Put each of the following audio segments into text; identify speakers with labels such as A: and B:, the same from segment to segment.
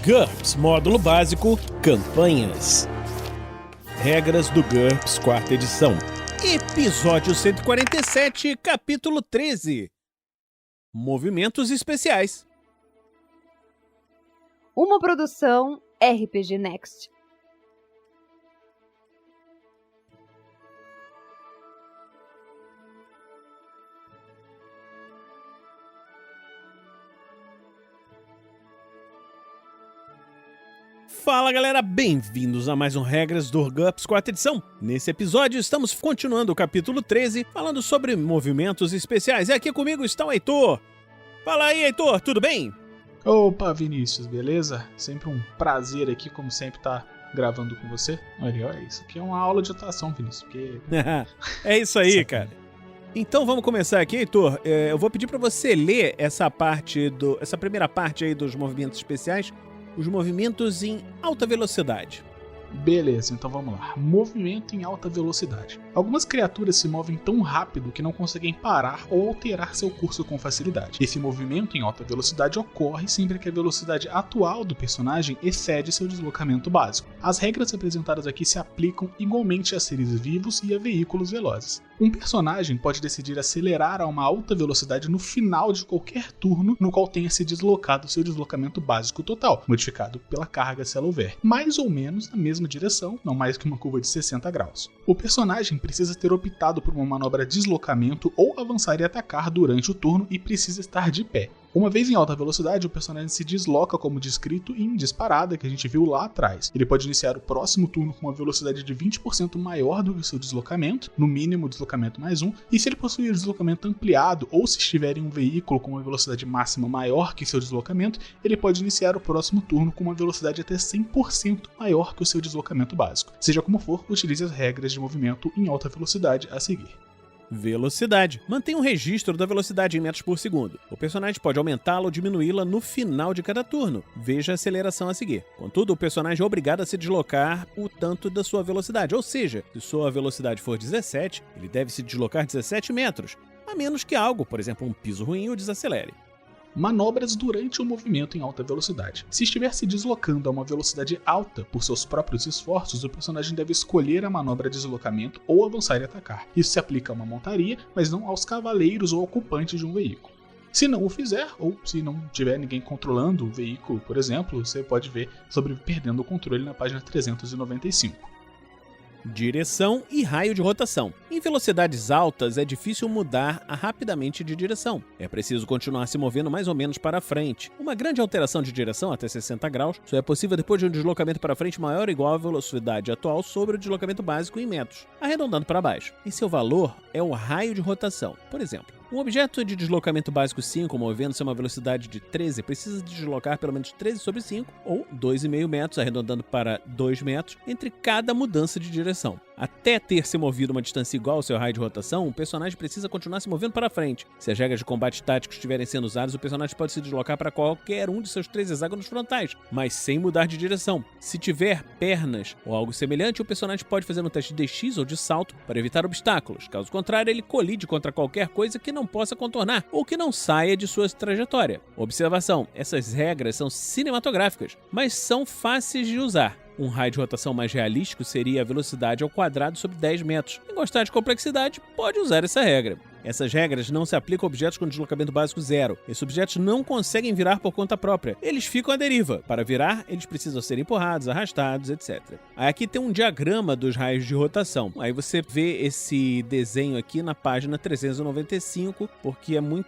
A: GURPS Módulo Básico Campanhas. Regras do GURPS 4ª edição. Episódio 147, capítulo 13. Movimentos especiais.
B: Uma produção RPG Next.
A: Fala galera, bem-vindos a mais um Regras do GURPS 4ª edição. Nesse episódio estamos continuando o capítulo 13, falando sobre movimentos especiais. E aqui comigo está o Heitor. Fala aí, Heitor, tudo bem?
C: Opa, Vinícius, beleza? Sempre um prazer aqui, como sempre, tá gravando com você. Olha, isso aqui é uma aula de atuação, Vinícius. Porque...
A: É isso aí, cara. Então vamos começar aqui, Heitor. Eu vou pedir para você ler essa primeira parte aí dos movimentos especiais, os movimentos em alta velocidade.
C: Beleza, então vamos lá. Movimento em alta velocidade. Algumas criaturas se movem tão rápido que não conseguem parar ou alterar seu curso com facilidade. Esse movimento em alta velocidade ocorre sempre que a velocidade atual do personagem excede seu deslocamento básico. As regras apresentadas aqui se aplicam igualmente a seres vivos e a veículos velozes. Um personagem pode decidir acelerar a uma alta velocidade no final de qualquer turno no qual tenha se deslocado seu deslocamento básico total, modificado pela carga se ela houver, mais ou menos na mesma direção, não mais que uma curva de 60 graus. O personagem precisa ter optado por uma manobra de deslocamento ou avançar e atacar durante o turno e precisa estar de pé. Uma vez em alta velocidade, o personagem se desloca como descrito em disparada, que a gente viu lá atrás. Ele pode iniciar o próximo turno com uma velocidade de 20% maior do que o seu deslocamento, no mínimo deslocamento mais 1, e se ele possuir deslocamento ampliado ou se estiver em um veículo com uma velocidade máxima maior que seu deslocamento, ele pode iniciar o próximo turno com uma velocidade até 100% maior que o seu deslocamento básico. Seja como for, utilize as regras de movimento em alta velocidade a seguir.
A: Velocidade. Mantenha um registro da velocidade em metros por segundo. O personagem pode aumentá-la ou diminuí-la no final de cada turno. Veja a aceleração a seguir. Contudo, o personagem é obrigado a se deslocar o tanto da sua velocidade. Ou seja, se sua velocidade for 17, ele deve se deslocar 17 metros. A menos que algo, por exemplo, um piso ruim, o desacelere.
C: Manobras durante o movimento em alta velocidade. Se estiver se deslocando a uma velocidade alta por seus próprios esforços, o personagem deve escolher a manobra de deslocamento ou avançar e atacar. Isso se aplica a uma montaria, mas não aos cavaleiros ou ocupantes de um veículo. Se não o fizer, ou se não tiver ninguém controlando o veículo, por exemplo, você pode ver sobre perdendo o controle na página 395.
A: Direção e raio de rotação. Em velocidades altas é difícil mudar rapidamente de direção. É preciso continuar se movendo mais ou menos para frente. Uma grande alteração de direção, até 60 graus, só é possível depois de um deslocamento para frente maior ou igual à velocidade atual sobre o deslocamento básico em metros, arredondando para baixo. E seu valor é o raio de rotação. Por exemplo, um objeto de deslocamento básico 5, movendo-se a uma velocidade de 13, precisa deslocar pelo menos 13 sobre 5, ou 2,5 metros, arredondando para 2 metros, entre cada mudança de direção. Até ter se movido uma distância igual ao seu raio de rotação, o personagem precisa continuar se movendo para frente. Se as regras de combate táticos estiverem sendo usadas, o personagem pode se deslocar para qualquer um de seus 3 hexágonos frontais, mas sem mudar de direção. Se tiver pernas ou algo semelhante, o personagem pode fazer um teste de DX ou de salto para evitar obstáculos. Caso contrário, ele colide contra qualquer coisa que não possa contornar ou que não saia de sua trajetória. Observação: essas regras são cinematográficas, mas são fáceis de usar. Um raio de rotação mais realístico seria a velocidade ao quadrado sobre 10 metros. Quem gostar de complexidade pode usar essa regra. Essas regras não se aplicam a objetos com deslocamento básico 0. Esses objetos não conseguem virar por conta própria. Eles ficam à deriva. Para virar, eles precisam ser empurrados, arrastados, etc. Aqui tem um diagrama dos raios de rotação. Aí você vê esse desenho aqui na página 395, porque é muito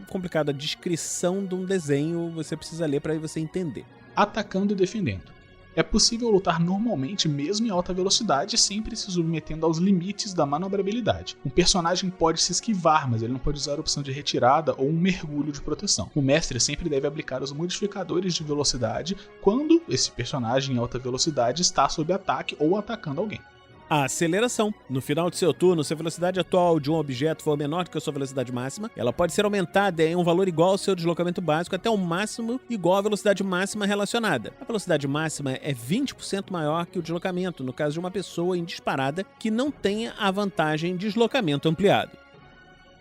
A: complicado a descrição de um desenho. Você precisa ler para aí você entender.
C: Atacando e defendendo. É possível lutar normalmente mesmo em alta velocidade, sempre se submetendo aos limites da manobrabilidade. Um personagem pode se esquivar, mas ele não pode usar a opção de retirada ou um mergulho de proteção. O mestre sempre deve aplicar os modificadores de velocidade quando esse personagem em alta velocidade está sob ataque ou atacando alguém.
A: A aceleração. No final de seu turno, se a velocidade atual de um objeto for menor do que a sua velocidade máxima, ela pode ser aumentada em um valor igual ao seu deslocamento básico até o máximo igual à velocidade máxima relacionada. A velocidade máxima é 20% maior que o deslocamento, no caso de uma pessoa em disparada que não tenha a vantagem deslocamento ampliado.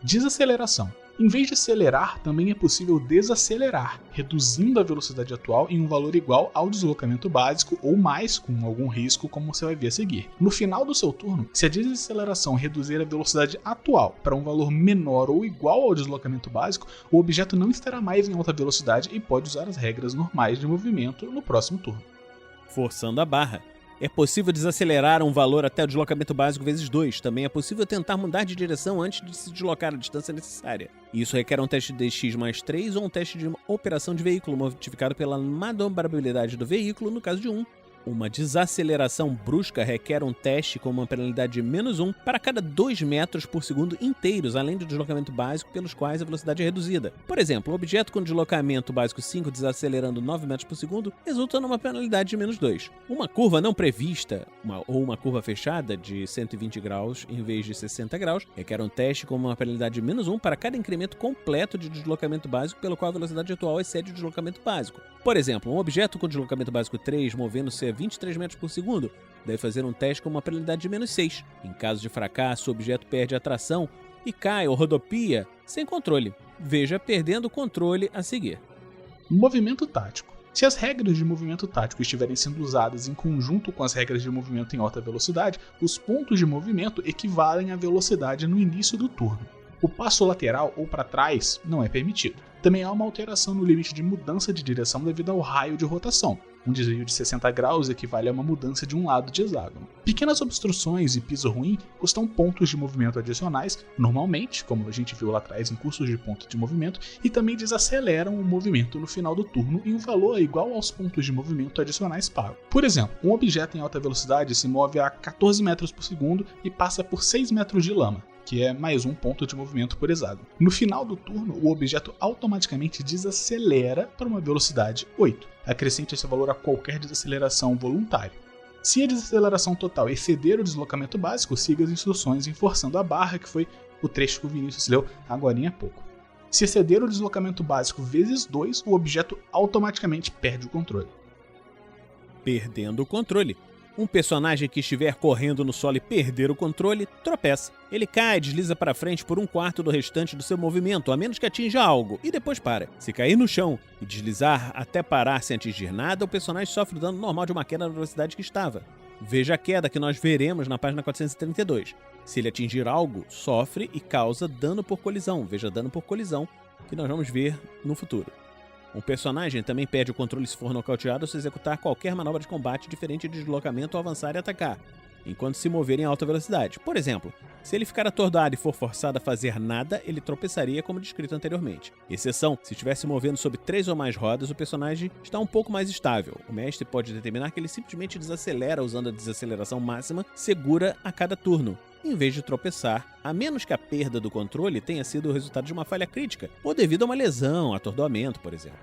C: Desaceleração. Em vez de acelerar, também é possível desacelerar, reduzindo a velocidade atual em um valor igual ao deslocamento básico ou mais, com algum risco, como você vai ver a seguir. No final do seu turno, se a desaceleração reduzir a velocidade atual para um valor menor ou igual ao deslocamento básico, o objeto não estará mais em alta velocidade e pode usar as regras normais de movimento no próximo turno.
A: Forçando a barra. É possível desacelerar um valor até o deslocamento básico vezes 2. Também é possível tentar mudar de direção antes de se deslocar a distância necessária. Isso requer um teste de DX mais 3 ou um teste de operação de veículo modificado pela manobrabilidade do veículo no caso de 1. Uma desaceleração brusca requer um teste com uma penalidade de -1 para cada 2 metros por segundo inteiros, além do deslocamento básico pelos quais a velocidade é reduzida. Por exemplo, um objeto com deslocamento básico 5 desacelerando 9 metros por segundo resulta numa penalidade de -2. Uma curva não prevista, ou uma curva fechada de 120 graus em vez de 60 graus, requer um teste com uma penalidade de -1 para cada incremento completo de deslocamento básico pelo qual a velocidade atual excede o deslocamento básico. Por exemplo, um objeto com deslocamento básico 3 movendo-se a 23 metros por segundo deve fazer um teste com uma penalidade de -6. Em caso de fracasso, o objeto perde a tração e cai ou rodopia sem controle. Veja perdendo o controle a seguir.
C: Movimento tático. Se as regras de movimento tático estiverem sendo usadas em conjunto com as regras de movimento em alta velocidade, os pontos de movimento equivalem à velocidade no início do turno. O passo lateral ou para trás não é permitido. Também há uma alteração no limite de mudança de direção devido ao raio de rotação. Um desvio de 60 graus equivale a uma mudança de um lado de hexágono. Pequenas obstruções e piso ruim custam pontos de movimento adicionais, normalmente, como a gente viu lá atrás em cursos de ponto de movimento, e também desaceleram o movimento no final do turno em um valor igual aos pontos de movimento adicionais pagos. Por exemplo, um objeto em alta velocidade se move a 14 metros por segundo e passa por 6 metros de lama, que é mais um ponto de movimento por hexágono. No final do turno, o objeto automaticamente desacelera para uma velocidade 8. Acrescente esse valor a qualquer desaceleração voluntária. Se a desaceleração total exceder o deslocamento básico, siga as instruções em forçando a barra, que foi o trecho que o Vinícius leu agorinha há pouco. Se exceder o deslocamento básico vezes 2, o objeto automaticamente perde o controle.
A: Perdendo o controle. Um personagem que estiver correndo no solo e perder o controle, tropeça. Ele cai e desliza para frente por 1/4 do restante do seu movimento, a menos que atinja algo, e depois para. Se cair no chão e deslizar até parar sem atingir nada, o personagem sofre o dano normal de uma queda na velocidade que estava. Veja a queda que nós veremos na página 432. Se ele atingir algo, sofre e causa dano por colisão. Veja dano por colisão, que nós vamos ver no futuro. Um personagem também perde o controle se for nocauteado ou se executar qualquer manobra de combate diferente de deslocamento ou avançar e atacar, enquanto se mover em alta velocidade. Por exemplo, se ele ficar atordoado e for forçado a fazer nada, ele tropeçaria como descrito anteriormente. Exceção, se estiver se movendo sobre 3 ou mais rodas, o personagem está um pouco mais estável. O mestre pode determinar que ele simplesmente desacelera usando a desaceleração máxima segura a cada turno, em vez de tropeçar, a menos que a perda do controle tenha sido o resultado de uma falha crítica, ou devido a uma lesão, atordoamento, por exemplo.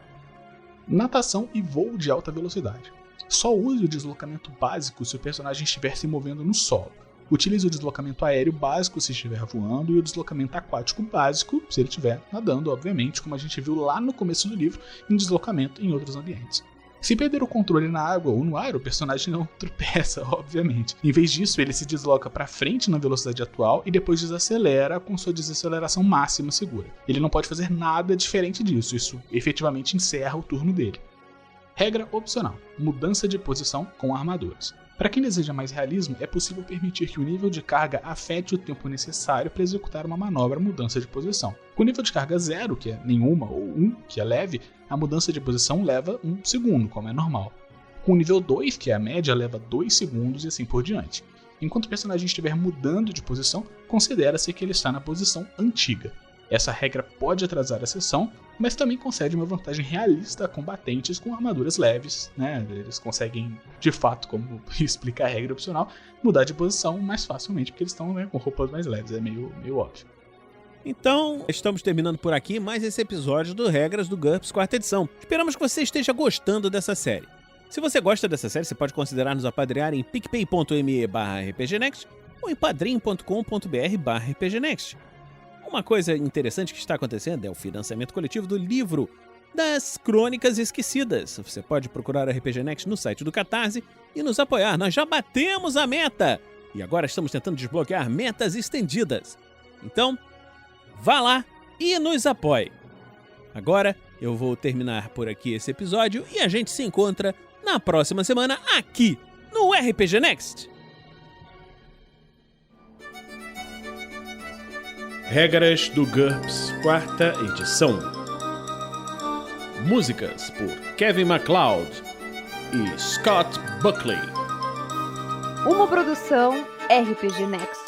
C: Natação e voo de alta velocidade. Só use o deslocamento básico se o personagem estiver se movendo no solo. Utilize o deslocamento aéreo básico se estiver voando e o deslocamento aquático básico se ele estiver nadando, obviamente, como a gente viu lá no começo do livro, em deslocamento em outros ambientes. Se perder o controle na água ou no ar, o personagem não tropeça, obviamente. Em vez disso, ele se desloca para frente na velocidade atual e depois desacelera com sua desaceleração máxima segura. Ele não pode fazer nada diferente disso, isso efetivamente encerra o turno dele. Regra opcional: mudança de posição com armaduras. Para quem deseja mais realismo, é possível permitir que o nível de carga afete o tempo necessário para executar uma manobra mudança de posição. Com o nível de carga 0, que é nenhuma, ou 1, que é leve, a mudança de posição leva 1 segundo, como é normal. Com o nível 2, que é a média, leva 2 segundos e assim por diante. Enquanto o personagem estiver mudando de posição, considera-se que ele está na posição antiga. Essa regra pode atrasar a sessão, mas também concede uma vantagem realista a combatentes com armaduras leves, né? Eles conseguem, de fato, como explica a regra opcional, mudar de posição mais facilmente, porque eles estão, né, com roupas mais leves, é meio óbvio.
A: Então, estamos terminando por aqui mais esse episódio do Regras do GURPS 4ª edição. Esperamos que você esteja gostando dessa série. Se você gosta dessa série, você pode considerar nos apadrinhar em picpay.me/rpgnext ou em padrim.com.br/rpgnext. Uma coisa interessante que está acontecendo é o financiamento coletivo do livro das Crônicas Esquecidas. Você pode procurar a RPG Next no site do Catarse e nos apoiar. Nós já batemos a meta! E agora estamos tentando desbloquear metas estendidas. Então, vá lá e nos apoie. Agora eu vou terminar por aqui esse episódio e a gente se encontra na próxima semana aqui no RPG Next. Regras do GURPS, 4ª edição. Músicas por Kevin MacLeod e Scott Buckley.
B: Uma produção RPG Next.